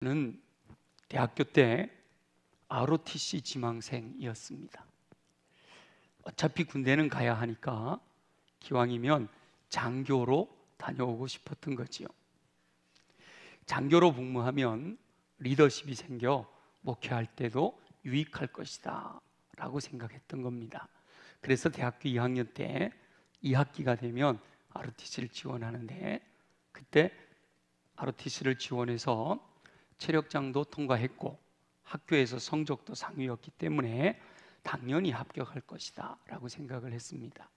저는 대학교 때 ROTC 지망생이었습니다. 어차피 군대는 가야 하니까 기왕이면 장교로 다녀오고 싶었던 거지요. 장교로 복무하면 리더십이 생겨 목회할 때도 유익할 것이다 라고 생각했던 겁니다. 그래서 대학교 2학년 때 2학기가 되면 ROTC를 지원하는데, 그때 ROTC를 지원해서 체력장도 통과했고 학교에서 성적도 상위였기 때문에 당연히 합격할 것이다 라고 생각을 했습니다.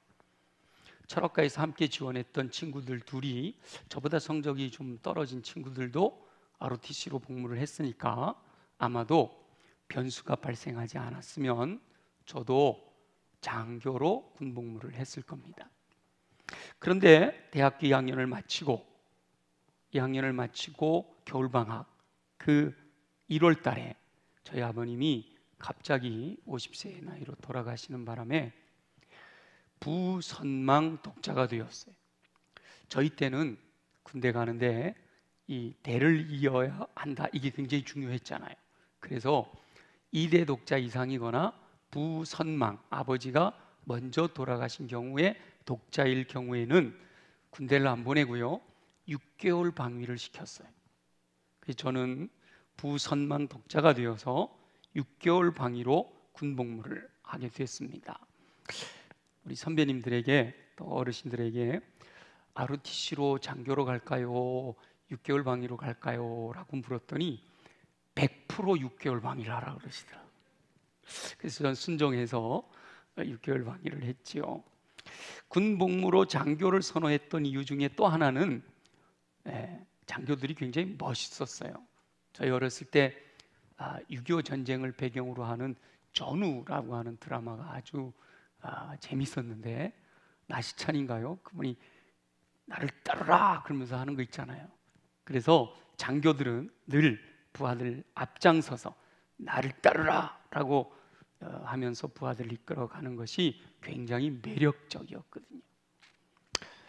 철학과에서 함께 지원했던 친구들 둘이 저보다 성적이 좀 떨어진 친구들도 ROTC로 복무를 했으니까 아마도 변수가 발생하지 않았으면 저도 장교로 군복무를 했을 겁니다. 그런데 대학교 2학년을 마치고 겨울방학 그 1월 달에 저희 아버님이 갑자기 50세의 나이로 돌아가시는 바람에 부선망 독자가 되었어요. 저희 때는 군대 가는데 이 대를 이어야 한다, 이게 굉장히 중요했잖아요. 그래서 2대 독자 이상이거나 부선망, 아버지가 먼저 돌아가신 경우에 독자일 경우에는 군대를 안 보내고요 6개월 방위를 시켰어요. 그래서 저는 부선망 독자가 되어서 6개월 방위로 군복무를 하게 됐습니다. 우리 선배님들에게 또 어르신들에게 ROTC로 장교로 갈까요? 6개월 방위로 갈까요? 라고 물었더니 100% 6개월 방위를 하라고 그러시더라고요. 그래서 전 순종해서 6개월 방위를 했지요. 군복무로 장교를 선호했던 이유 중에 또 하나는 장교들이 굉장히 멋있었어요. 저희 어렸을 때 6.25 전쟁을 배경으로 하는 전우라고 하는 드라마가 아주 재밌었는데, 나시찬인가요? 그분이 나를 따르라 그러면서 하는 거 있잖아요. 그래서 장교들은 늘 부하들 앞장서서 나를 따르라 라고 하면서 부하들을 이끌어가는 것이 굉장히 매력적이었거든요.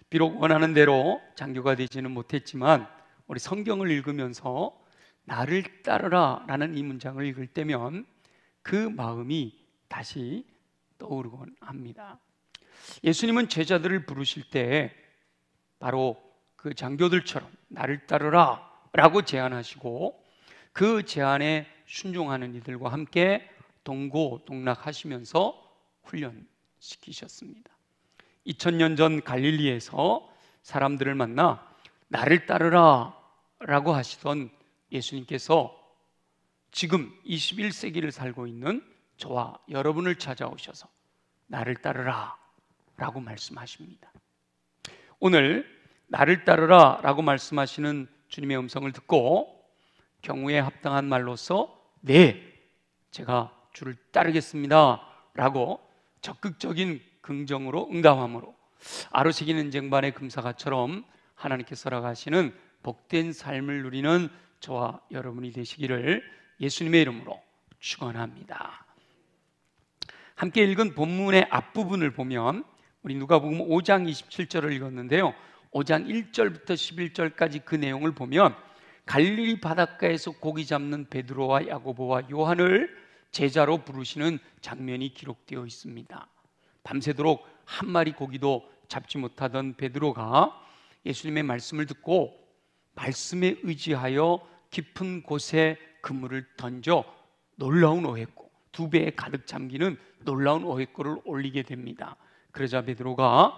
비록 원하는 대로 장교가 되지는 못했지만 우리 성경을 읽으면서 나를 따르라 라는 이 문장을 읽을 때면 그 마음이 다시 떠오르곤 합니다. 예수님은 제자들을 부르실 때 바로 그 장교들처럼 나를 따르라 라고 제안하시고 그 제안에 순종하는 이들과 함께 동고동락하시면서 훈련시키셨습니다. 2000년 전 갈릴리에서 사람들을 만나 나를 따르라 라고 하시던 예수님께서 지금 21세기를 살고 있는 저와 여러분을 찾아오셔서 나를 따르라 라고 말씀하십니다. 오늘 나를 따르라 라고 말씀하시는 주님의 음성을 듣고 경우에 합당한 말로서 네, 제가 주를 따르겠습니다 라고 적극적인 긍정으로 응답함으로 아로새기는 쟁반의 금사가처럼 하나님께서 허락하시는 복된 삶을 누리는 저와 여러분이 되시기를 예수님의 이름으로 축원합니다. 함께 읽은 본문의 앞부분을 보면 우리 누가복음 5장 27절을 읽었는데요, 5장 1절부터 11절까지 그 내용을 보면 갈릴리 바닷가에서 고기 잡는 베드로와 야고보와 요한을 제자로 부르시는 장면이 기록되어 있습니다. 밤새도록 한 마리 고기도 잡지 못하던 베드로가 예수님의 말씀을 듣고 말씀에 의지하여 깊은 곳에 그물을 던져 놀라운 어획고, 2배에 가득 잠기는 놀라운 어획고를 올리게 됩니다. 그러자 베드로가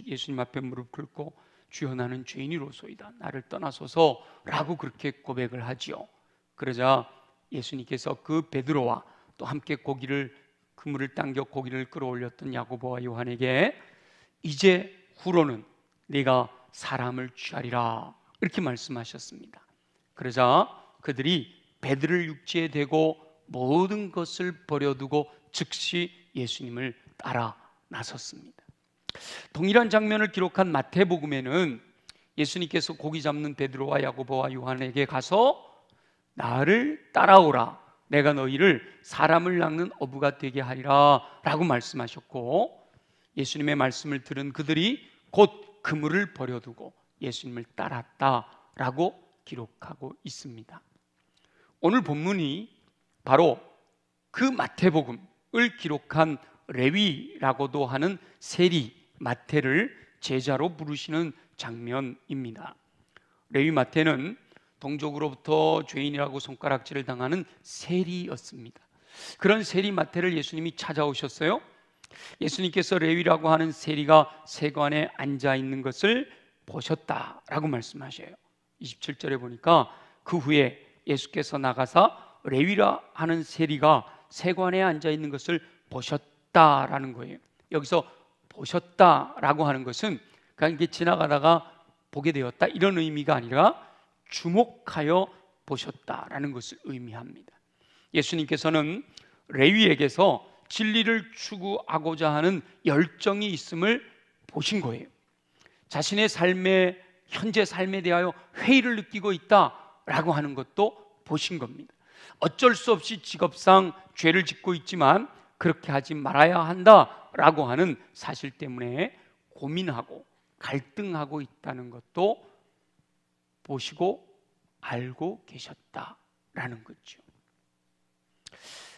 예수님 앞에 무릎 꿇고 주여 나는 죄인이로소이다, 나를 떠나소서 라고 그렇게 고백을 하지요. 그러자 예수님께서 그 베드로와 또 함께 그물을 당겨 고기를 끌어올렸던 야고보와 요한에게 이제 후로는 네가 사람을 취하리라 이렇게 말씀하셨습니다. 그러자 그들이 배들을 육지에 대고 모든 것을 버려두고 즉시 예수님을 따라 나섰습니다. 동일한 장면을 기록한 마태복음에는 예수님께서 고기 잡는 베드로와 야고보와 요한에게 가서 나를 따라오라, 내가 너희를 사람을 낚는 어부가 되게 하리라 라고 말씀하셨고, 예수님의 말씀을 들은 그들이 곧 그물을 버려두고 예수님을 따랐다라고 기록하고 있습니다. 오늘 본문이 바로 그 마태복음을 기록한 레위라고도 하는 세리 마태를 제자로 부르시는 장면입니다. 레위 마태는 동족으로부터 죄인이라고 손가락질을 당하는 세리였습니다. 그런 세리 마태를 예수님이 찾아오셨어요. 예수님께서 레위라고 하는 세리가 세관에 앉아 있는 것을 보셨다라고 말씀하셔요. 27절에 보니까 그 후에 예수께서 나가사 레위라 하는 세리가 세관에 앉아 있는 것을 보셨다라는 거예요. 여기서 보셨다라고 하는 것은 그냥 이게 지나가다가 보게 되었다 이런 의미가 아니라 주목하여 보셨다라는 것을 의미합니다. 예수님께서는 레위에게서 진리를 추구하고자 하는 열정이 있음을 보신 거예요. 자신의 삶에 현재 삶에 대하여 회의를 느끼고 있다라고 하는 것도 보신 겁니다. 어쩔 수 없이 직업상 죄를 짓고 있지만 그렇게 하지 말아야 한다라고 하는 사실 때문에 고민하고 갈등하고 있다는 것도 보시고 알고 계셨다라는 거죠.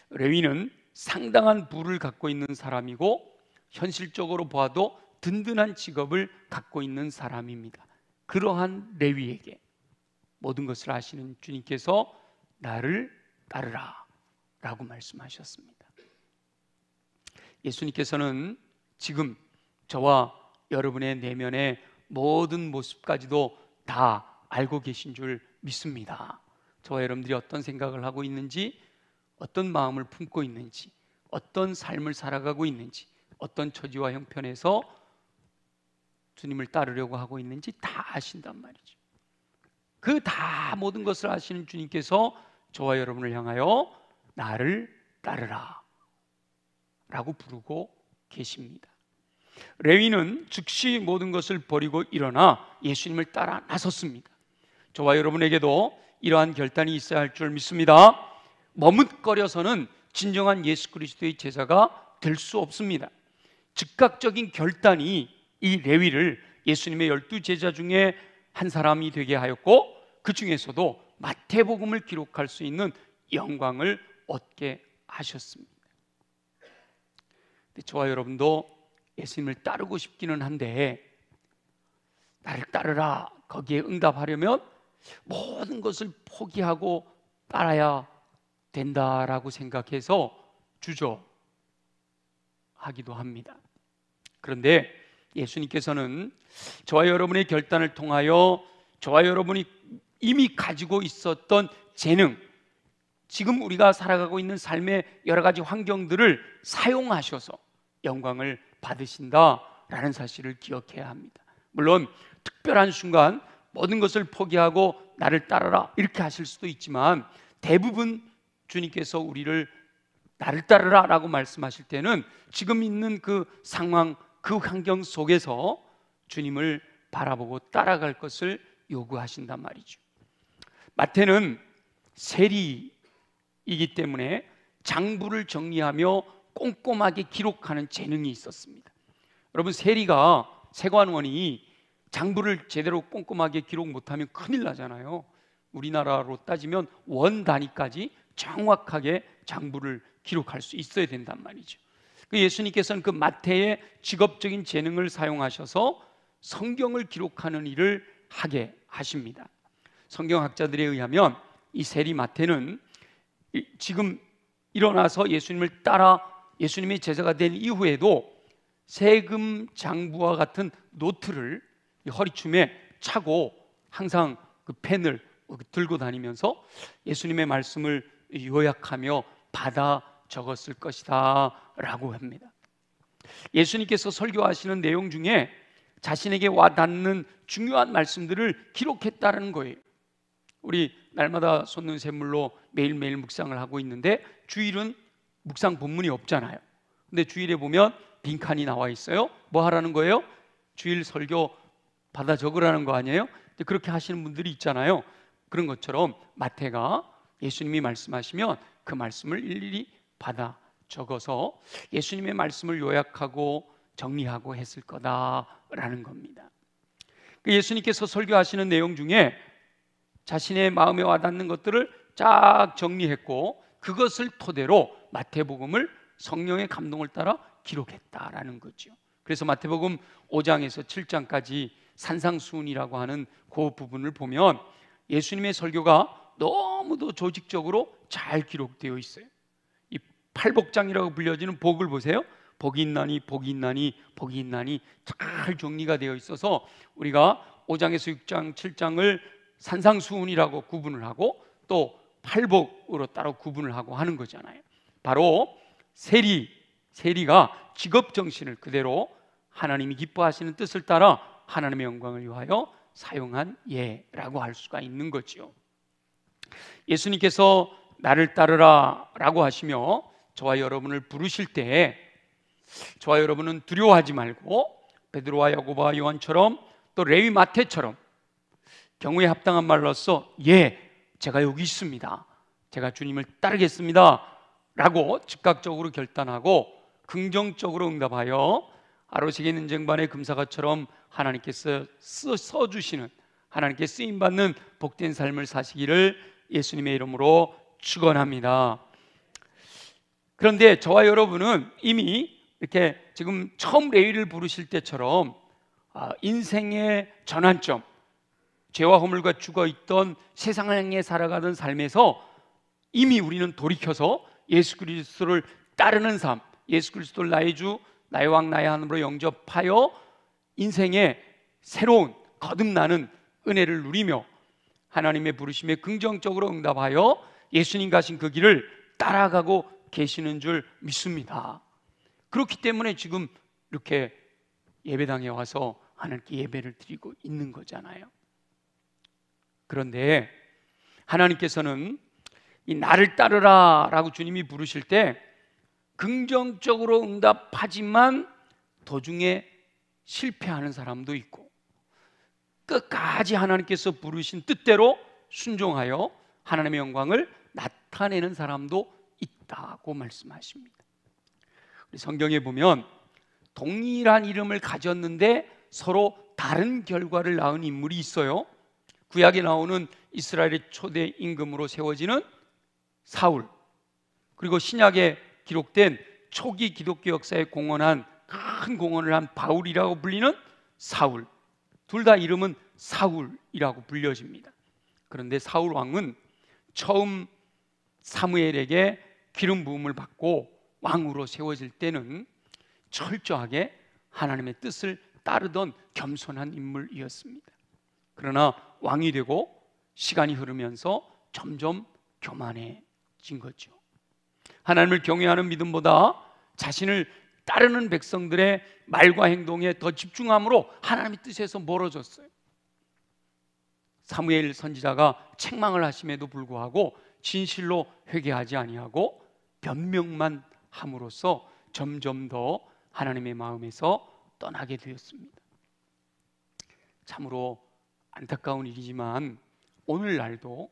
레위는 상당한 부를 갖고 있는 사람이고 현실적으로 보아도 든든한 직업을 갖고 있는 사람입니다. 그러한 레위에게 모든 것을 아시는 주님께서 나를 따르라 라고 말씀하셨습니다. 예수님께서는 지금 저와 여러분의 내면의 모든 모습까지도 다 알고 계신 줄 믿습니다. 저와 여러분들이 어떤 생각을 하고 있는지, 어떤 마음을 품고 있는지, 어떤 삶을 살아가고 있는지, 어떤 처지와 형편에서 주님을 따르려고 하고 있는지 다 아신단 말이죠. 그 다 모든 것을 아시는 주님께서 저와 여러분을 향하여 나를 따르라 라고 부르고 계십니다. 레위는 즉시 모든 것을 버리고 일어나 예수님을 따라 나섰습니다. 저와 여러분에게도 이러한 결단이 있어야 할 줄 믿습니다. 머뭇거려서는 진정한 예수 그리스도의 제자가 될 수 없습니다. 즉각적인 결단이 이 레위를 예수님의 12제자 중에 한 사람이 되게 하였고 그 중에서도 마태복음을 기록할 수 있는 영광을 얻게 하셨습니다. 저와 여러분도 예수님을 따르고 싶기는 한데 나를 따르라 거기에 응답하려면 모든 것을 포기하고 따라야 된다라고 생각해서 주저하기도 합니다. 그런데 예수님께서는 저와 여러분의 결단을 통하여 저와 여러분이 이미 가지고 있었던 재능, 지금 우리가 살아가고 있는 삶의 여러 가지 환경들을 사용하셔서 영광을 받으신다라는 사실을 기억해야 합니다. 물론 특별한 순간 모든 것을 포기하고 나를 따르라 이렇게 하실 수도 있지만 대부분 주님께서 우리를 나를 따르라 라고 말씀하실 때는 지금 있는 그 상황, 그 환경 속에서 주님을 바라보고 따라갈 것을 요구하신단 말이죠. 마태는 세리이기 때문에 장부를 정리하며 꼼꼼하게 기록하는 재능이 있었습니다. 여러분, 세관원이 장부를 제대로 꼼꼼하게 기록 못하면 큰일 나잖아요. 우리나라로 따지면 원 단위까지 정확하게 장부를 기록할 수 있어야 된단 말이죠. 예수님께서는 그 마태의 직업적인 재능을 사용하셔서 성경을 기록하는 일을 하게 하십니다. 성경학자들에 의하면 이 세리 마태는 지금 일어나서 예수님을 따라 예수님의 제자가 된 이후에도 세금 장부와 같은 노트를 허리춤에 차고 항상 그 펜을 들고 다니면서 예수님의 말씀을 요약하며 받아 적었을 것이다 라고 합니다. 예수님께서 설교하시는 내용 중에 자신에게 와닿는 중요한 말씀들을 기록했다는 거예요. 우리 날마다 솟는 샘물로 매일매일 묵상을 하고 있는데 주일은 묵상 본문이 없잖아요. 근데 주일에 보면 빈칸이 나와 있어요. 뭐 하라는 거예요? 주일 설교 받아 적으라는 거 아니에요? 근데 그렇게 하시는 분들이 있잖아요. 그런 것처럼 마태가 예수님이 말씀하시면 그 말씀을 일일이 받아 적어서 예수님의 말씀을 요약하고 정리하고 했을 거다라는 겁니다. 예수님께서 설교하시는 내용 중에 자신의 마음에 와닿는 것들을 쫙 정리했고 그것을 토대로 마태복음을 성령의 감동을 따라 기록했다라는 거죠. 그래서 마태복음 5장에서 7장까지 산상수훈이라고 하는 그 부분을 보면 예수님의 설교가 너무도 조직적으로 잘 기록되어 있어요. 이 팔복장이라고 불려지는 복을 보세요. 복이 있나니 복이 있나니 복이 있나니 잘 정리가 되어 있어서 우리가 5장에서 6장 7장을 산상수훈이라고 구분을 하고 또 팔복으로 따로 구분을 하고 하는 거잖아요. 바로 세리가 직업정신을 그대로 하나님이 기뻐하시는 뜻을 따라 하나님의 영광을 위하여 사용한 예라고 할 수가 있는 거죠. 예수님께서 나를 따르라 라고 하시며 저와 여러분을 부르실 때 저와 여러분은 두려워하지 말고 베드로와 야고보와 요한처럼 또 레위 마태처럼 경우에 합당한 말로써 제가 여기 있습니다, 제가 주님을 따르겠습니다 라고 즉각적으로 결단하고 긍정적으로 응답하여 아로새긴 은쟁반의 금사과처럼 하나님께서 써주시는, 하나님께 쓰임받는 복된 삶을 사시기를 예수님의 이름으로 축원합니다. 그런데 저와 여러분은 이미 이렇게 지금 처음 레위를 부르실 때처럼 인생의 전환점, 죄와 허물과 죽어있던 세상에 살아가던 삶에서 이미 우리는 돌이켜서 예수 그리스도를 따르는 삶, 예수 그리스도를 나의 주, 나의 왕, 나의 하나님으로 영접하여 인생의 새로운 거듭나는 은혜를 누리며 하나님의 부르심에 긍정적으로 응답하여 예수님 가신 그 길을 따라가고 계시는 줄 믿습니다. 그렇기 때문에 지금 이렇게 예배당에 와서 하나님께 예배를 드리고 있는 거잖아요. 그런데 하나님께서는 이 나를 따르라 라고 주님이 부르실 때 긍정적으로 응답하지만 도중에 실패하는 사람도 있고 끝까지 하나님께서 부르신 뜻대로 순종하여 하나님의 영광을 나타내는 사람도 있다고 말씀하십니다. 성경에 보면 동일한 이름을 가졌는데 서로 다른 결과를 낳은 인물이 있어요. 구약에 나오는 이스라엘의 초대 임금으로 세워지는 사울, 그리고 신약에 기록된 초기 기독교 역사에 공헌한 큰 공헌을 한 바울이라고 불리는 사울, 둘 다 이름은 사울이라고 불려집니다. 그런데 사울 왕은 처음 사무엘에게 기름 부음을 받고 왕으로 세워질 때는 철저하게 하나님의 뜻을 따르던 겸손한 인물이었습니다. 그러나 왕이 되고 시간이 흐르면서 점점 교만해진 거죠. 하나님을 경외하는 믿음보다 자신을 따르는 백성들의 말과 행동에 더 집중함으로 하나님의 뜻에서 멀어졌어요. 사무엘 선지자가 책망을 하심에도 불구하고 진실로 회개하지 아니하고 변명만 함으로써 점점 더 하나님의 마음에서 떠나게 되었습니다. 참으로 안타까운 일이지만 오늘날도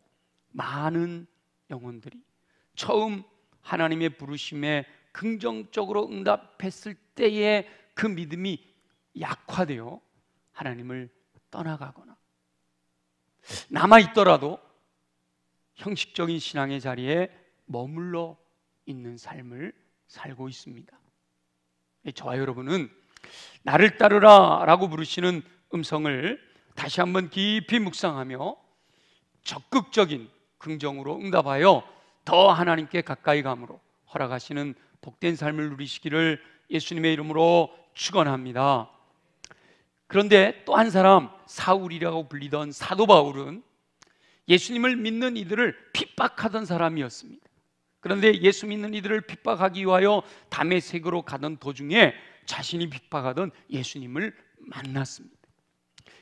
많은 영혼들이 처음 하나님의 부르심에 긍정적으로 응답했을 때의 그 믿음이 약화되어 하나님을 떠나가거나 남아있더라도 형식적인 신앙의 자리에 머물러 있는 삶을 살고 있습니다. 저와 여러분은 나를 따르라 라고 부르시는 음성을 다시 한번 깊이 묵상하며 적극적인 긍정으로 응답하여 더 하나님께 가까이 감으로 허락하시는 복된 삶을 누리시기를 예수님의 이름으로 축원합니다. 그런데 또 한 사람, 사울이라고 불리던 사도 바울은 예수님을 믿는 이들을 핍박하던 사람이었습니다. 그런데 예수 믿는 이들을 핍박하기 위하여 다메섹으로 가던 도중에 자신이 핍박하던 예수님을 만났습니다.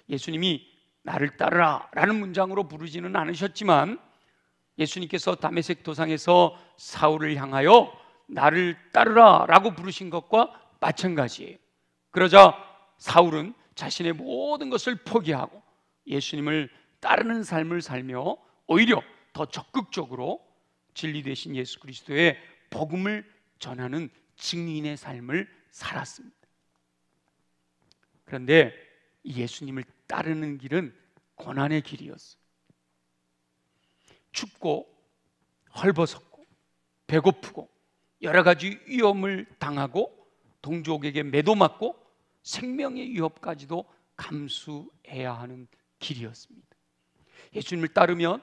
예수님이 나를 따르라 라는 문장으로 부르지는 않으셨지만 예수님께서 다메섹 도상에서 사울을 향하여 나를 따르라 라고 부르신 것과 마찬가지예요. 그러자 사울은 자신의 모든 것을 포기하고 예수님을 따르는 삶을 살며 오히려 더 적극적으로 진리 되신 예수 그리스도의 복음을 전하는 증인의 삶을 살았습니다. 그런데 예수님을 따르는 길은 고난의 길이었어요. 춥고 헐벗었고 배고프고 여러 가지 위험을 당하고 동족에게 매도맞고 생명의 위협까지도 감수해야 하는 길이었습니다. 예수님을 따르면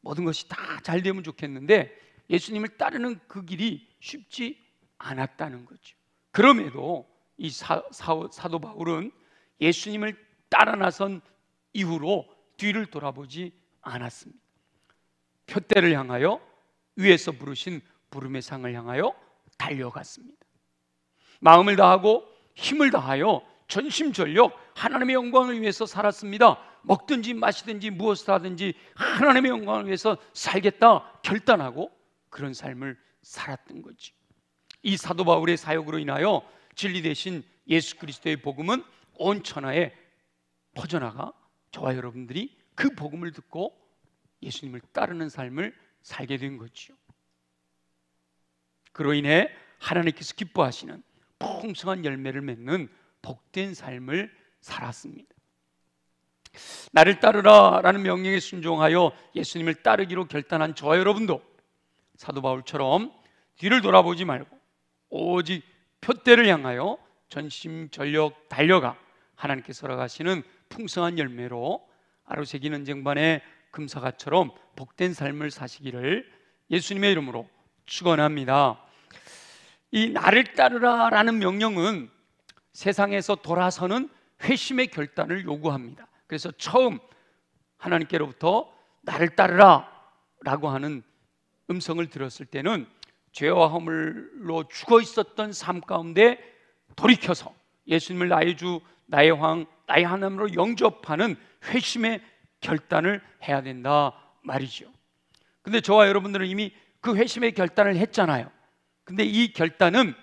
모든 것이 다 잘 되면 좋겠는데 예수님을 따르는 그 길이 쉽지 않았다는 거죠. 그럼에도 이 사도 바울은 예수님을 따라 나선 이후로 뒤를 돌아보지 않았습니다. 표대를 향하여 위에서 부르신 부름의 상을 향하여 달려갔습니다. 마음을 다하고 힘을 다하여 전심전력 하나님의 영광을 위해서 살았습니다. 먹든지 마시든지 무엇을 하든지 하나님의 영광을 위해서 살겠다 결단하고 그런 삶을 살았던 거지. 이 사도 바울의 사역으로 인하여 진리 대신 예수 그리스도의 복음은 온 천하에 퍼져나가 저와 여러분들이 그 복음을 듣고 예수님을 따르는 삶을 살게 된 거죠. 그로 인해 하나님께서 기뻐하시는 풍성한 열매를 맺는 복된 삶을 살았습니다. 나를 따르라 라는 명령에 순종하여 예수님을 따르기로 결단한 저와 여러분도 사도 바울처럼 뒤를 돌아보지 말고 오직 표대를 향하여 전심전력 달려가 하나님께서 허락하시는 풍성한 열매로 아로새기 전쟁반의 금사가처럼 복된 삶을 사시기를 예수님의 이름으로 축원합니다. 이 나를 따르라 라는 명령은 세상에서 돌아서는 회심의 결단을 요구합니다. 그래서 처음 하나님께로부터 나를 따르라 라고 하는 음성을 들었을 때는 죄와 허물로 죽어 있었던 삶 가운데 돌이켜서 예수님을 나의 주, 나의 왕, 나의 하나님으로 영접하는 회심의 결단을 해야 된다 말이죠. 근데 저와 여러분들은 이미 그 회심의 결단을 했잖아요. 근데 이 결단은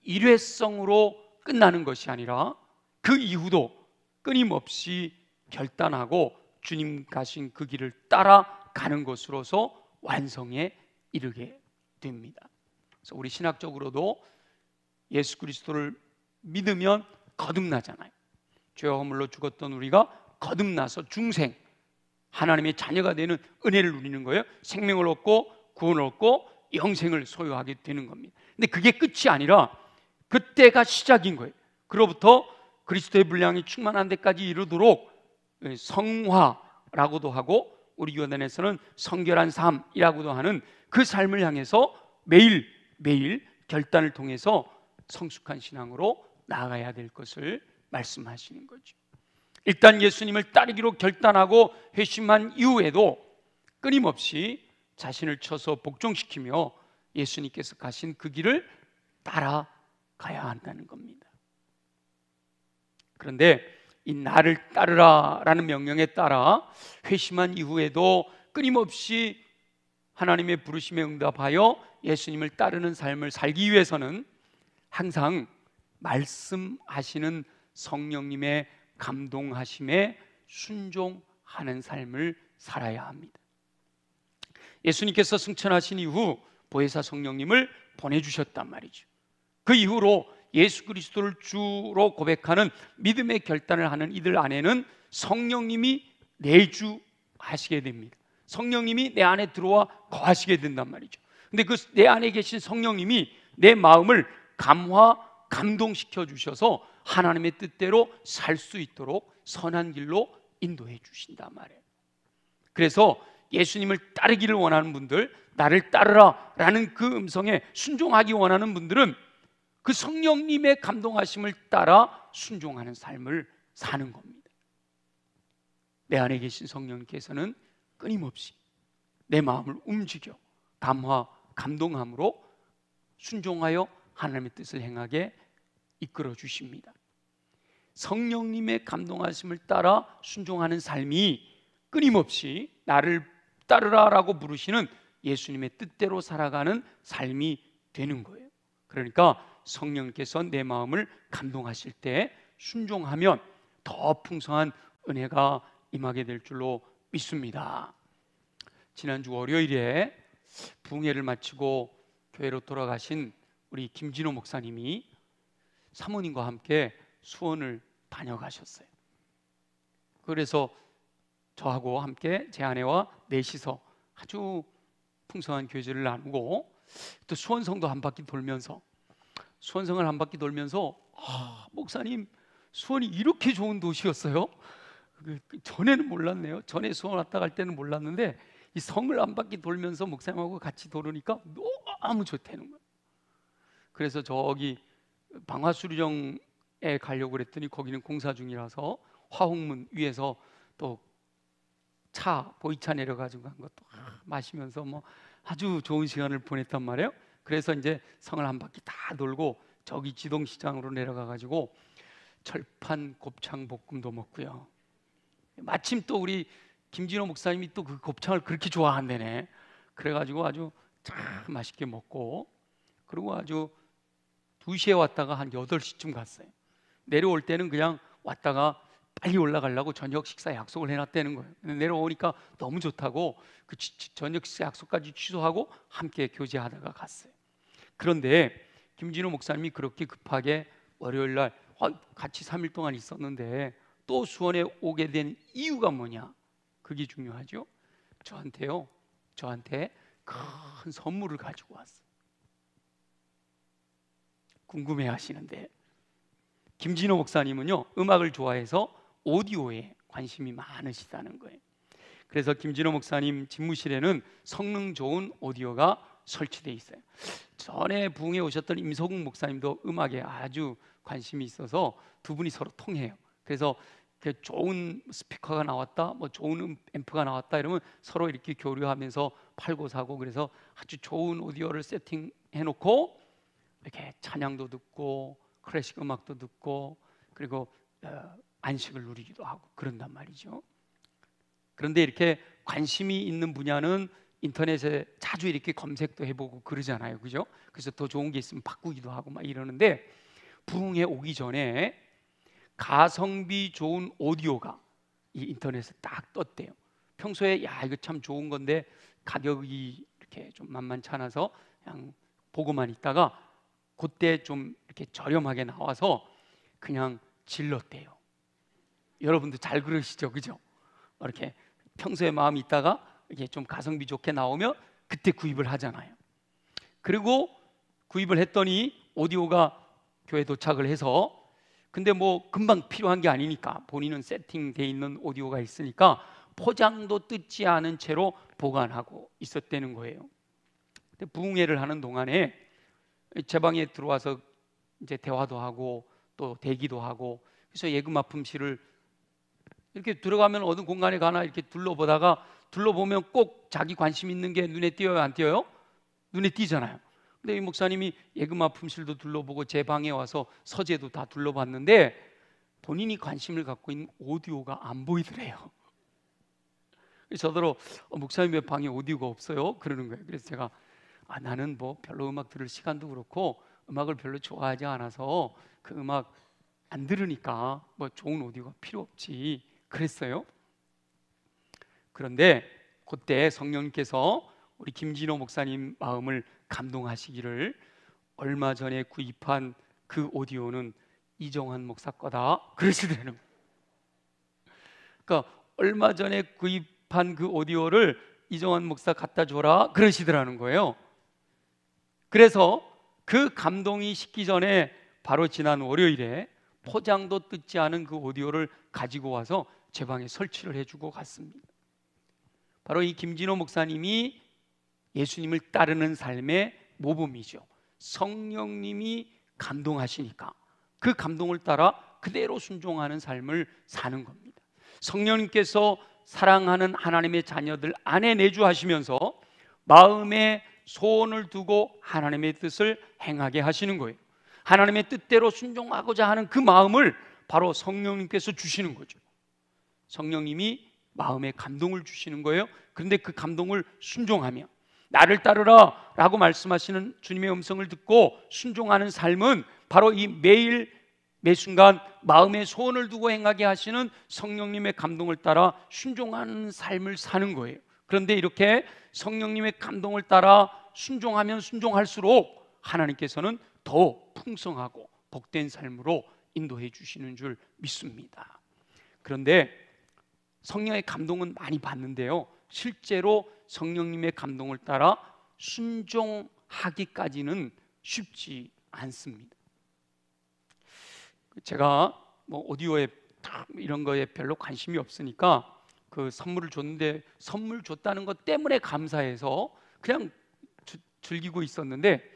일회성으로 끝나는 것이 아니라 그 이후도 끊임없이 결단하고 주님 가신 그 길을 따라가는 것으로서 완성에 이르게 됩니다. 그래서 우리 신학적으로도 예수 그리스도를 믿으면 거듭나잖아요. 죄와 허물로 죽었던 우리가 거듭나서 중생, 하나님의 자녀가 되는 은혜를 누리는 거예요. 생명을 얻고 구원을 얻고 영생을 소유하게 되는 겁니다. 근데 그게 끝이 아니라 그때가 시작인 거예요. 그로부터 그리스도의 분량이 충만한 데까지 이르도록 성화라고도 하고 우리 교단에서는 성결한 삶이라고도 하는 그 삶을 향해서 매일 결단을 통해서 성숙한 신앙으로 나아가야 될 것을 말씀하시는 거죠. 일단 예수님을 따르기로 결단하고 회심한 이후에도 끊임없이 자신을 쳐서 복종시키며 예수님께서 가신 그 길을 따라가야 한다는 겁니다. 그런데 이 나를 따르라 라는 명령에 따라 회심한 이후에도 끊임없이 하나님의 부르심에 응답하여 예수님을 따르는 삶을 살기 위해서는 항상 말씀하시는 성령님의 감동하심에 순종하는 삶을 살아야 합니다. 예수님께서 승천하신 이후 보혜사 성령님을 보내주셨단 말이죠. 그 이후로 예수 그리스도를 주로 고백하는 믿음의 결단을 하는 이들 안에는 성령님이 내주하시게 됩니다. 성령님이 내 안에 들어와 거하시게 된단 말이죠. 근데 그 내 안에 계신 성령님이 내 마음을 감동시켜 주셔서 하나님의 뜻대로 살 수 있도록 선한 길로 인도해 주신단 말이에요. 그래서 예수님을 따르기를 원하는 분들, 나를 따르라 라는 그 음성에 순종하기 원하는 분들은 그 성령님의 감동하심을 따라 순종하는 삶을 사는 겁니다. 내 안에 계신 성령님께서는 끊임없이 내 마음을 움직여 감동함으로 순종하여 하나님의 뜻을 행하게 이끌어 주십니다. 성령님의 감동하심을 따라 순종하는 삶이 끊임없이 나를 따르라라고 부르시는 예수님의 뜻대로 살아가는 삶이 되는 거예요. 그러니까 성령께서 내 마음을 감동하실 때 순종하면 더 풍성한 은혜가 임하게 될 줄로 믿습니다. 지난주 월요일에 부흥회를 마치고 교회로 돌아가신 우리 김진호 목사님이 사모님과 함께 수원을 다녀가셨어요. 그래서 저하고 함께 제 아내와 넷이서 아주 풍성한 교제를 나누고, 또 수원성도 한 바퀴 돌면서, 수원성을 한 바퀴 돌면서 목사님, 수원이 이렇게 좋은 도시였어요? 전에는 몰랐네요. 전에 수원 왔다 갈 때는 몰랐는데 이 성을 한 바퀴 돌면서 목사님하고 같이 돌으니까 너무 좋다는 거예요. 그래서 저기 방화수리정에 가려고 그랬더니 거기는 공사 중이라서 화홍문 위에서 또 보이차 내려가지고 간 것도 마시면서 뭐 아주 좋은 시간을 보냈단 말이에요. 그래서 이제 성을 한 바퀴 다 돌고 저기 지동시장으로 내려가 가지고 철판 곱창 볶음도 먹고요. 마침 또 우리 김진호 목사님이 또 그 곱창을 그렇게 좋아한대네. 그래가지고 아주 참 맛있게 먹고, 그리고 아주 2시에 왔다가 한 8시쯤 갔어요. 내려올 때는 그냥 왔다가 빨리 올라가려고 저녁 식사 약속을 해놨다는 거예요. 근데 내려오니까 너무 좋다고 그 저녁 식사 약속까지 취소하고 함께 교제하다가 갔어요. 그런데 김진호 목사님이 그렇게 급하게 월요일 날 같이 3일 동안 있었는데 또 수원에 오게 된 이유가 뭐냐? 그게 중요하죠. 저한테 큰 선물을 가지고 왔어요. 궁금해 하시는데, 김진호 목사님은요, 음악을 좋아해서 오디오에 관심이 많으시다는 거예요. 그래서 김진호 목사님 집무실에는 성능 좋은 오디오가 설치되어 있어요. 전에 부흥에 오셨던 임소국 목사님도 음악에 아주 관심이 있어서 두 분이 서로 통해요. 그래서 좋은 스피커가 나왔다, 뭐 좋은 앰프가 나왔다 이러면 서로 이렇게 교류하면서 팔고 사고, 그래서 아주 좋은 오디오를 세팅해 놓고 이렇게 찬양도 듣고 클래식 음악도 듣고, 그리고 안식을 누리기도 하고 그런단 말이죠. 그런데 이렇게 관심이 있는 분야는 인터넷에 자주 이렇게 검색도 해보고 그러잖아요, 그죠? 그래서 더 좋은 게 있으면 바꾸기도 하고 막 이러는데, 부흥에 오기 전에 가성비 좋은 오디오가 이 인터넷에 딱 떴대요. 평소에 이거 참 좋은 건데 가격이 이렇게 좀 만만치 않아서 그냥 보고만 있다가 그때 좀 이렇게 저렴하게 나와서 그냥 질렀대요. 여러분도 잘 그러시죠, 그죠? 이렇게 평소에 마음이 있다가 이게 좀 가성비 좋게 나오면 그때 구입을 하잖아요. 그리고 구입을 했더니 오디오가 교회 도착을 해서, 근데 뭐 금방 필요한 게 아니니까 본인은 세팅돼 있는 오디오가 있으니까 포장도 뜯지 않은 채로 보관하고 있었다는 거예요. 근데 부흥회를 하는 동안에 제 방에 들어와서 이제 대화도 하고 또 대기도 하고, 그래서 예금아품실을 이렇게 들어가면 어느 공간에 가나 이렇게 둘러보면 꼭 자기 관심 있는 게 눈에 띄어요, 안 띄어요? 눈에 띄잖아요. 근데 이 목사님이 예금아품실도 둘러보고 제 방에 와서 서재도 다 둘러봤는데 본인이 관심을 갖고 있는 오디오가 안 보이더래요. 그래서 저더러 목사님 왜 방에 오디오가 없어요? 그러는 거예요. 그래서 제가 나는 뭐 별로 음악 들을 시간도 그렇고 음악을 별로 좋아하지 않아서 그 음악 안 들으니까 뭐 좋은 오디오가 필요 없지 그랬어요. 그런데 그때 성령님께서 우리 김진호 목사님 마음을 감동하시기를, 얼마 전에 구입한 그 오디오는 이정환 목사 거다 그러시더라고요. 그러니까 얼마 전에 구입한 그 오디오를 이정환 목사 갖다 줘라 그러시더라는 거예요. 그래서 그 감동이 식기 전에 바로 지난 월요일에 포장도 뜯지 않은 그 오디오를 가지고 와서 제 방에 설치를 해주고 갔습니다. 바로 이 김진호 목사님이 예수님을 따르는 삶의 모범이죠. 성령님이 감동하시니까 그 감동을 따라 그대로 순종하는 삶을 사는 겁니다. 성령님께서 사랑하는 하나님의 자녀들 안에 내주하시면서 마음에 소원을 두고 하나님의 뜻을 행하게 하시는 거예요. 하나님의 뜻대로 순종하고자 하는 그 마음을 바로 성령님께서 주시는 거죠. 성령님이 마음에 감동을 주시는 거예요. 그런데 그 감동을 순종하며 나를 따르라 라고 말씀하시는 주님의 음성을 듣고 순종하는 삶은 바로 이 매일 매순간 마음에 소원을 두고 행하게 하시는 성령님의 감동을 따라 순종하는 삶을 사는 거예요. 그런데 이렇게 성령님의 감동을 따라 순종하면 순종할수록 하나님께서는 더 풍성하고 복된 삶으로 인도해 주시는 줄 믿습니다. 그런데 성령의 감동은 많이 받는데요, 실제로 성령님의 감동을 따라 순종하기까지는 쉽지 않습니다. 제가 뭐 오디오에 이런 거에 별로 관심이 없으니까 그 선물을 줬는데 선물 줬다는 것 때문에 감사해서 그냥 즐기고 있었는데,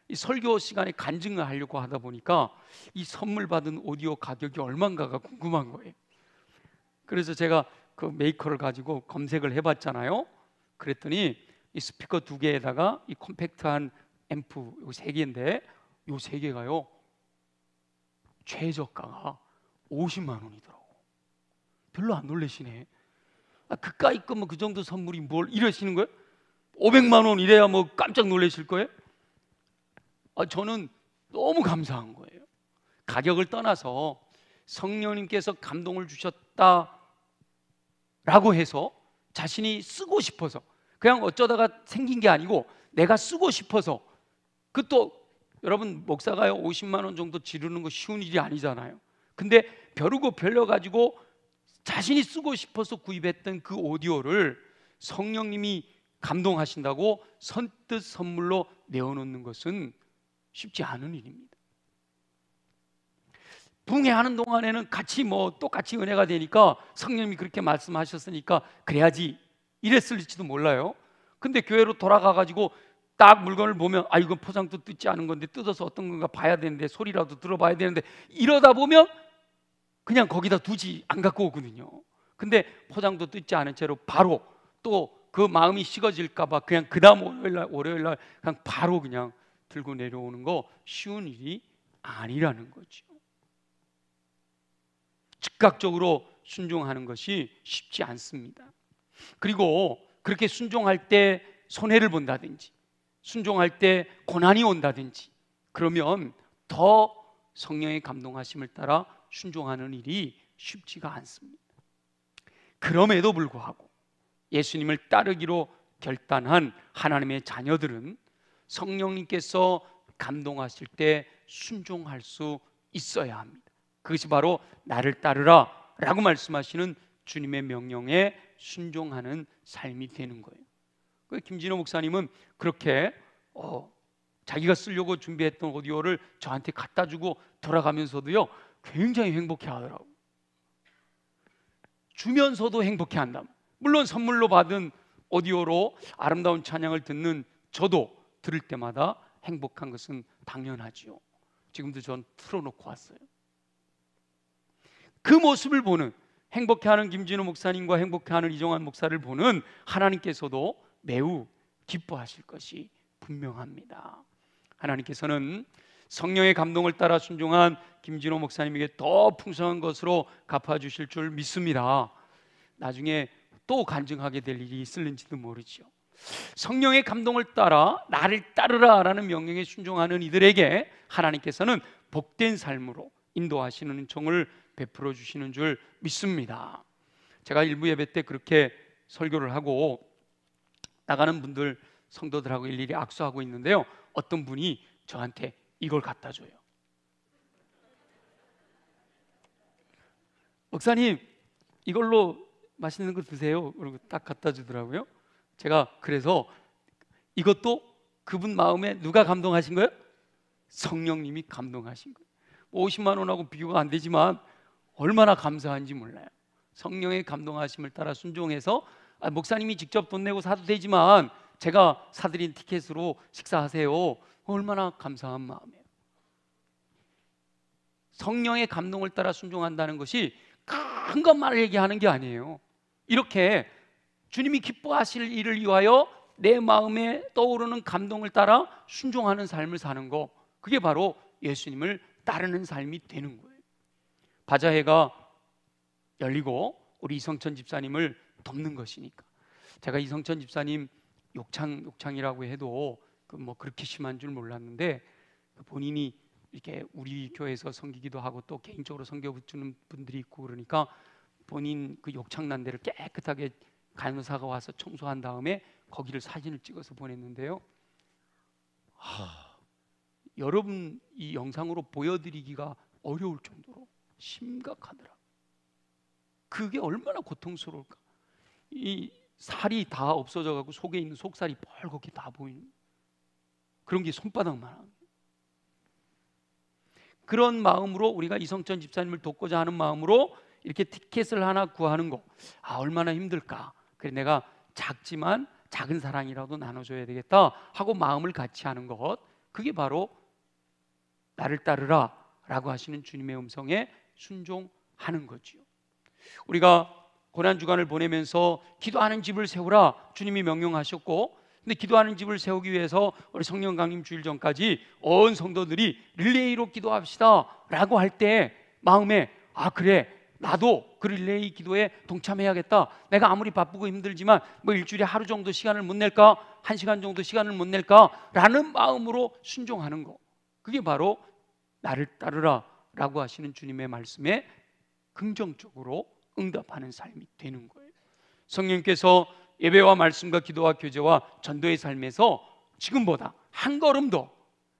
이 설교 시간에 간증을 하려고 하다 보니까 이 선물 받은 오디오 가격이 얼마인가가 궁금한 거예요. 그래서 제가 그 메이커를 가지고 검색을 해봤잖아요. 그랬더니 이 스피커 2개에다가 이 컴팩트한 앰프 요 3개인데 요 3개가요 최저가가 50만 원이더라고. 별로 안 놀라시네. 그까이 거면 그 정도 선물이 뭘 이러시는 거예요? 500만 원 이래야 뭐 깜짝 놀라실 거예요? 저는 너무 감사한 거예요. 가격을 떠나서 성령님께서 감동을 주셨다라고 해서 자신이 쓰고 싶어서, 그냥 어쩌다가 생긴 게 아니고 내가 쓰고 싶어서. 그것도 여러분, 목사가요 50만 원 정도 지르는 거 쉬운 일이 아니잖아요. 근데 벼르고 별려가지고 자신이 쓰고 싶어서 구입했던 그 오디오를 성령님이 감동하신다고 선뜻 선물로 내어놓는 것은 쉽지 않은 일입니다. 붕해하는 동안에는 같이 똑같이 은혜가 되니까 성령님이 그렇게 말씀하셨으니까 그래야지 이랬을지도 몰라요. 근데 교회로 돌아가가지고 딱 물건을 보면 이건 포장도 뜯지 않은 건데 뜯어서 어떤 건가 봐야 되는데, 소리라도 들어봐야 되는데, 이러다 보면 그냥 거기다 두지 안 갖고 오거든요. 근데 포장도 뜯지 않은 채로 바로 또 그 마음이 식어질까 봐 그냥 그 다음 월요일날 그냥 바로 그냥 들고 내려오는 거 쉬운 일이 아니라는 거죠. 즉각적으로 순종하는 것이 쉽지 않습니다. 그리고 그렇게 순종할 때 손해를 본다든지 순종할 때 고난이 온다든지 그러면 더 성령의 감동하심을 따라 순종하는 일이 쉽지가 않습니다. 그럼에도 불구하고 예수님을 따르기로 결단한 하나님의 자녀들은 성령님께서 감동하실 때 순종할 수 있어야 합니다. 그것이 바로 나를 따르라 라고 말씀하시는 주님의 명령에 순종하는 삶이 되는 거예요. 김진호 목사님은 그렇게 자기가 쓰려고 준비했던 오디오를 저한테 갖다 주고 돌아가면서도요 굉장히 행복해 하더라고요. 주면서도 행복해 한다. 물론 선물로 받은 오디오로 아름다운 찬양을 듣는 저도 들을 때마다 행복한 것은 당연하지요. 지금도 전 틀어놓고 왔어요. 그 모습을 보는, 행복해하는 김진호 목사님과 행복해하는 이종환 목사를 보는 하나님께서도 매우 기뻐하실 것이 분명합니다. 하나님께서는 성령의 감동을 따라 순종한 김진호 목사님에게 더 풍성한 것으로 갚아주실 줄 믿습니다. 나중에 또 간증하게 될 일이 있을는지도 모르죠. 성령의 감동을 따라 나를 따르라 라는 명령에 순종하는 이들에게 하나님께서는 복된 삶으로 인도하시는 은총을 베풀어 주시는 줄 믿습니다. 제가 일부 예배 때 그렇게 설교를 하고 나가는 분들, 성도들하고 일일이 악수하고 있는데요, 어떤 분이 저한테 이걸 갖다 줘요. 목사님, 이걸로 맛있는 거 드세요. 그리고 딱 갖다 주더라고요. 제가 그래서 이것도 그분 마음에 누가 감동하신 거예요? 성령님이 감동하신 거예요. 50만 원하고 비교가 안 되지만 얼마나 감사한지 몰라요. 성령의 감동하심을 따라 순종해서 목사님이 직접 돈 내고 사도 되지만 제가 사드린 티켓으로 식사하세요. 얼마나 감사한 마음이에요. 성령의 감동을 따라 순종한다는 것이 큰 것만을 얘기하는 게 아니에요. 이렇게 주님이 기뻐하실 일을 위하여 내 마음에 떠오르는 감동을 따라 순종하는 삶을 사는 거, 그게 바로 예수님을 따르는 삶이 되는 거예요. 바자회가 열리고 우리 이성천 집사님을 돕는 것이니까. 제가 이성천 집사님 욕창이라고 해도 그렇게 심한 줄 몰랐는데, 본인이 이렇게 우리 교회에서 섬기기도 하고 또 개인적으로 섬겨주는 분들이 있고 그러니까 본인 그 욕창난 데를 깨끗하게 간호사가 와서 청소한 다음에 거기를 사진을 찍어서 보냈는데요, 여러분 이 영상으로 보여드리기가 어려울 정도로 심각하더라. 그게 얼마나 고통스러울까. 이 살이 다 없어져 갖고 속에 있는 속살이 벌겋게 다 보이는 그런 게 손바닥만 합니다. 그런 마음으로 우리가 이성천 집사님을 돕고자 하는 마음으로 이렇게 티켓을 하나 구하는 거, 얼마나 힘들까. 그래 내가 작지만 작은 사랑이라도 나눠줘야 되겠다 하고 마음을 같이 하는 것, 그게 바로 나를 따르라 라고 하시는 주님의 음성에 순종하는 거지요. 우리가 고난주간을 보내면서 기도하는 집을 세우라 주님이 명령하셨고, 근데 기도하는 집을 세우기 위해서 우리 성령 강림 주일 전까지 온 성도들이 릴레이로 기도합시다 라고 할 때 마음에 그래 나도 그 릴레이 기도에 동참해야겠다. 내가 아무리 바쁘고 힘들지만 뭐 일주일에 하루 정도 시간을 못 낼까, 1시간 정도 시간을 못 낼까 라는 마음으로 순종하는 거, 그게 바로 나를 따르라 라고 하시는 주님의 말씀에 긍정적으로 응답하는 삶이 되는 거예요. 성령님께서 예배와 말씀과 기도와 교제와 전도의 삶에서 지금보다 한 걸음도,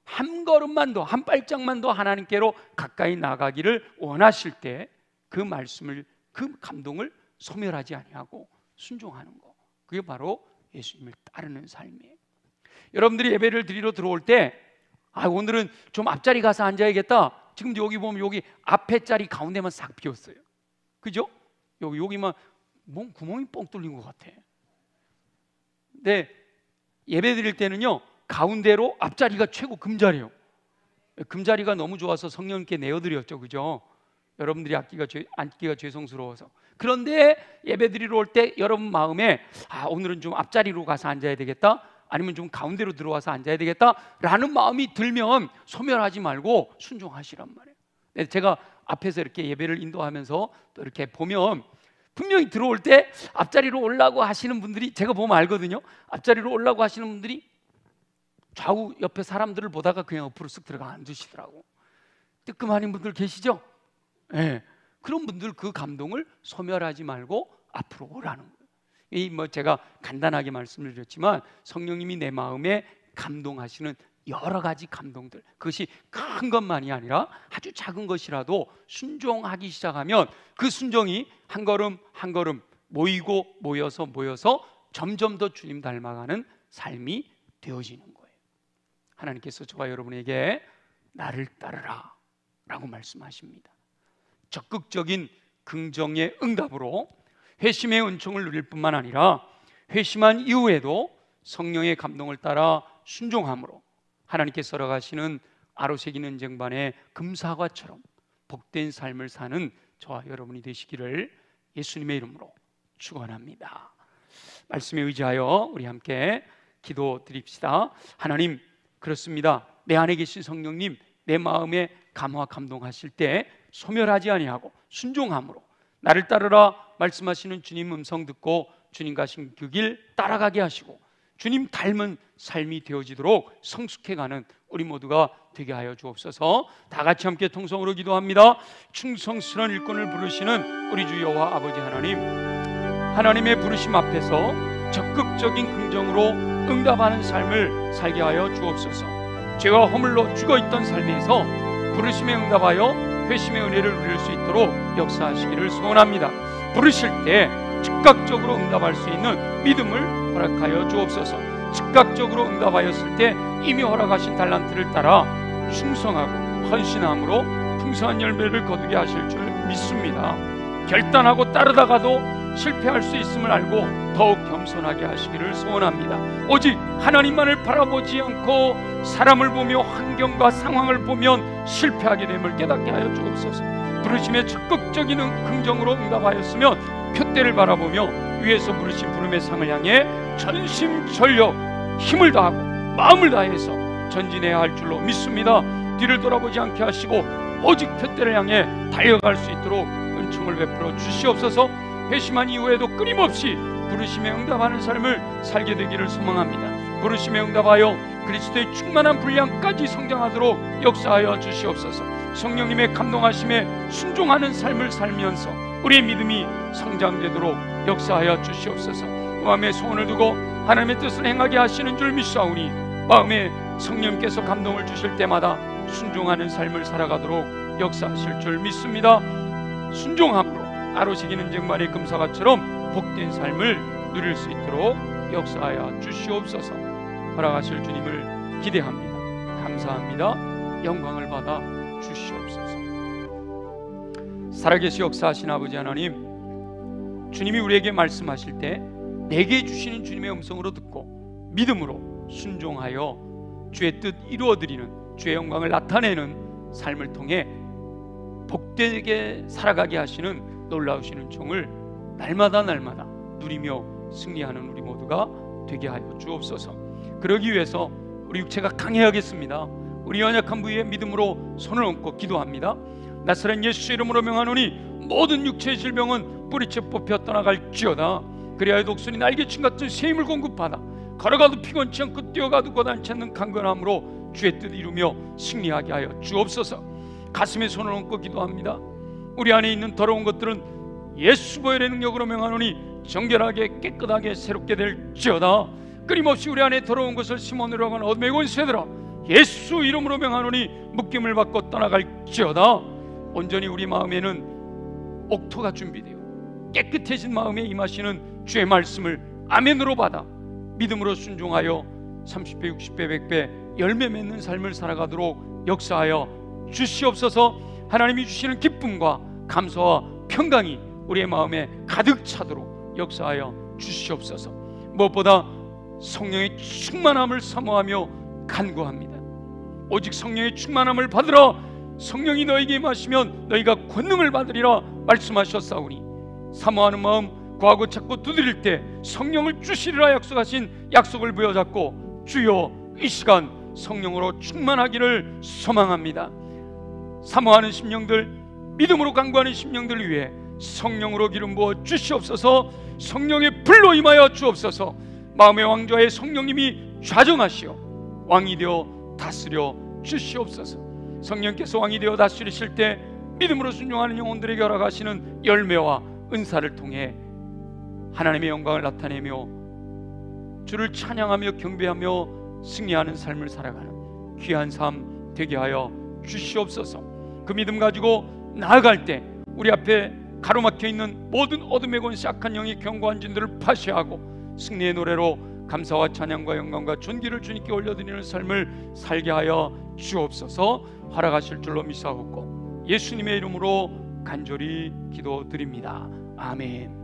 한 걸음만 더, 한 발짝만 더 하나님께로 가까이 나가기를 원하실 때 그 말씀을, 그 감동을 소멸하지 아니하고 순종하는 거, 그게 바로 예수님을 따르는 삶이에요. 여러분들이 예배를 드리러 들어올 때 오늘은 좀 앞자리 가서 앉아야겠다. 지금 여기 보면 여기 앞에 자리 가운데만 싹 비었어요. 그죠? 여기만 몸 구멍이 뻥 뚫린 것 같아. 근데 예배 드릴 때는요, 가운데로 앞자리가 최고 금자리예요. 금자리가 너무 좋아서 성령님께 내어드렸죠. 그죠? 여러분들이 앉기가 죄송스러워서. 그런데 예배 드리러 올 때 여러분 마음에 오늘은 좀 앞자리로 가서 앉아야 되겠다, 아니면 좀 가운데로 들어와서 앉아야 되겠다 라는 마음이 들면 소멸하지 말고 순종하시란 말이에요. 제가 앞에서 이렇게 예배를 인도하면서 또 이렇게 보면 분명히 들어올 때 앞자리로 올라고 하시는 분들이 제가 보면 알거든요. 앞자리로 올라고 하시는 분들이 좌우 옆에 사람들을 보다가 그냥 옆으로 쓱 들어가 앉으시더라고. 뜨끔하는 분들 계시죠? 네. 그런 분들 그 감동을 소멸하지 말고 앞으로 오라는 거예요. 제가 간단하게 말씀을 드렸지만 성령님이 내 마음에 감동하시는 여러 가지 감동들, 그것이 큰 것만이 아니라 아주 작은 것이라도 순종하기 시작하면 그 순종이 한 걸음 한 걸음 모여서 점점 더 주님 닮아가는 삶이 되어지는 거예요. 하나님께서 저와 여러분에게 나를 따르라 라고 말씀하십니다. 적극적인 긍정의 응답으로 회심의 은총을 누릴 뿐만 아니라 회심한 이후에도 성령의 감동을 따라 순종함으로 하나님께서 허락하시는 아로새긴 은쟁반의 금사과처럼 복된 삶을 사는 저와 여러분이 되시기를 예수님의 이름으로 축원합니다. 말씀에 의지하여 우리 함께 기도 드립시다. 하나님, 그렇습니다. 내 안에 계신 성령님, 내 마음에 감화 감동하실 때 소멸하지 아니하고 순종함으로 나를 따르라 말씀하시는 주님 음성 듣고 주님 가신 그 길 따라가게 하시고 주님 닮은 삶이 되어지도록 성숙해가는 우리 모두가 되게 하여 주옵소서. 다 같이 함께 통성으로 기도합니다. 충성스러운 일꾼을 부르시는 우리 주 여호와 아버지 하나님, 하나님의 부르심 앞에서 적극적인 긍정으로 응답하는 삶을 살게 하여 주옵소서. 죄와 허물로 죽어있던 삶에서 부르심에 응답하여 회심의 은혜를 누릴 수 있도록 역사하시기를 소원합니다. 부르실 때 즉각적으로 응답할 수 있는 믿음을 허락하여 주옵소서. 즉각적으로 응답하였을 때 이미 허락하신 달란트를 따라 충성하고 헌신함으로 풍성한 열매를 거두게 하실 줄 믿습니다. 결단하고 따르다가도 실패할 수 있음을 알고 더욱 겸손하게 하시기를 소원합니다. 오직 하나님만을 바라보지 않고 사람을 보며 환경과 상황을 보면 실패하게 됨을 깨닫게 하여 주옵소서. 부르심에 적극적인 긍정으로 응답하였으면 표대를 바라보며 위에서 부르신 부름의 상을 향해 전심전력 힘을 다하고 마음을 다해서 전진해야 할 줄로 믿습니다. 뒤를 돌아보지 않게 하시고 오직 표대를 향해 달려갈 수 있도록 은총을 베풀어 주시옵소서. 회심한 이후에도 끊임없이 부르심에 응답하는 삶을 살게 되기를 소망합니다. 부르심에 응답하여 그리스도의 충만한 분량까지 성장하도록 역사하여 주시옵소서. 성령님의 감동하심에 순종하는 삶을 살면서 우리의 믿음이 성장되도록 역사하여 주시옵소서. 마음에 소원을 두고 하나님의 뜻을 행하게 하시는 줄 믿사오니 마음에 성령께서 감동을 주실 때마다 순종하는 삶을 살아가도록 역사하실 줄 믿습니다. 순종함으로 아로새긴 은쟁반의 금사과처럼 복된 삶을 누릴 수 있도록 역사하여 주시옵소서. 허락하실 주님을 기대합니다. 감사합니다. 영광을 받아 주시옵소서. 살아계시 역사하신 아버지 하나님, 주님이 우리에게 말씀하실 때 내게 주시는 주님의 음성으로 듣고 믿음으로 순종하여 주의 뜻 이루어드리는, 주의 영광을 나타내는 삶을 통해 복되게 살아가게 하시는 놀라우신 은총을 날마다 누리며 승리하는 우리 모두가 되게 하여 주옵소서. 그러기 위해서 우리 육체가 강해야겠습니다. 우리 연약한 부위에 믿음으로 손을 얹고 기도합니다. 나사렛 예수 이름으로 명하노니 모든 육체의 질병은 뿌리째 뽑혀 떠나갈지어다. 그리하여 독수리 날개친 같은 새 힘을 공급하다. 걸어가도 피곤치 않고 뛰어가도 고단치 않는 강건함으로 주의 뜻 이루며 승리하게 하여 주옵소서. 가슴에 손을 얹고 기도합니다. 우리 안에 있는 더러운 것들은 예수 보혈의 능력으로 명하노니 정결하게 깨끗하게 새롭게 될지어다. 끊임없이 우리 안에 더러운 것을 심어내려고 하는 어둠의 권세들아, 예수 이름으로 명하노니 묶임을 받고 떠나갈지어다. 온전히 우리 마음에는 옥토가 준비되어 깨끗해진 마음에 임하시는 주의 말씀을 아멘으로 받아 믿음으로 순종하여 30배, 60배, 100배 열매 맺는 삶을 살아가도록 역사하여 주시옵소서. 하나님이 주시는 기쁨과 감사와 평강이 우리의 마음에 가득 차도록 역사하여 주시옵소서. 무엇보다 성령의 충만함을 사모하며 간구합니다. 오직 성령의 충만함을 받으라. 성령이 너에게 임하시면 너희가 권능을 받으리라 말씀하셨사오니, 사모하는 마음 구하고 찾고 두드릴 때 성령을 주시리라 약속하신 약속을 부여잡고 주여 이 시간 성령으로 충만하기를 소망합니다. 사모하는 심령들, 믿음으로 간구하는 심령들을 위해 성령으로 기름 부어 주시옵소서. 성령의 불로 임하여 주옵소서. 마음의 왕좌에 성령님이 좌정하시어 왕이 되어 다스려 주시옵소서. 성령께서 왕이 되어 다스리실 때 믿음으로 순종하는 영혼들에게 허락하시는 열매와 은사를 통해 하나님의 영광을 나타내며 주를 찬양하며 경배하며 승리하는 삶을 살아가는 귀한 삶 되게 하여 주시옵소서. 그 믿음 가지고 나아갈 때 우리 앞에 가로막혀 있는 모든 어둠의 권세, 악한 영의 견고한 진들을 파쇄하고 승리의 노래로 감사와 찬양과 영광과 존귀를 주님께 올려드리는 삶을 살게 하여 주옵소서. 허락하실 줄로 믿사옵고 예수님의 이름으로 간절히 기도드립니다. 아멘.